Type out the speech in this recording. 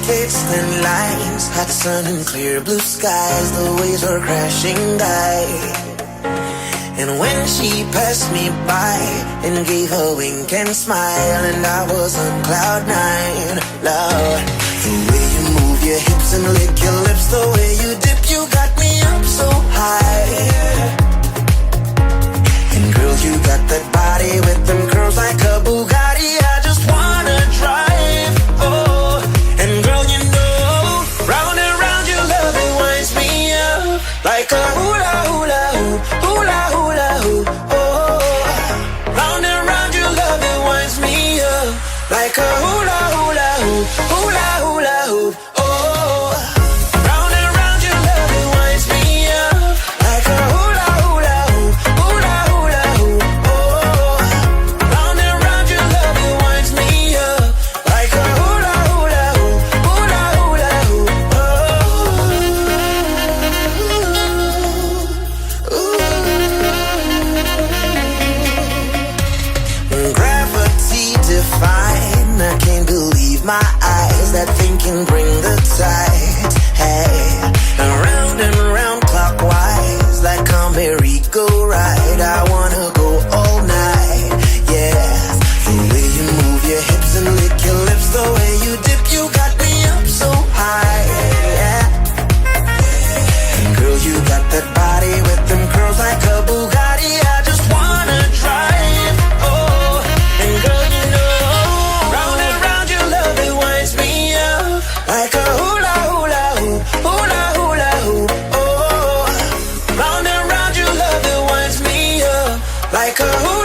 gates, thin lines, hot sun and clear blue skies. The waves were crashing by. And when she passed me by and gave a wink and smile, and I was on cloud nine, Lord. The way you move your hips and lick your lips, the way you dip, you got me up so high. And girl, you got that body with them curls like a Bugatti. I just wanna drive, oh. And girl, you know, round and round your love, it winds me up like a hula hula hoop, hula hula hoop, oh. Round and round your love, it winds me up like a hula hula hoop, hula hula hoop, oh. Round and round your love, it winds me up like a hula hula hoop, hula hula hoop, oh. Round and round your love, it winds me up like a hula hula hoop, hula hula hoop, oh. Gravity define, I can't believe my eyes. That thing can bring the tide. Hey, around and round clockwise, like a merry-go-ride. I wanna go all night, yeah. The way you move your hips and lick your lips, the way you dip, you got me up so high, yeah. And girl, you got that body with them curls like a Bugatti. I just wanna drive, oh. And girl, you know, round and round your love, it winds me up like a hula hula hoop, hula hula hoop, oh. Round and round your love, it winds me up like a hula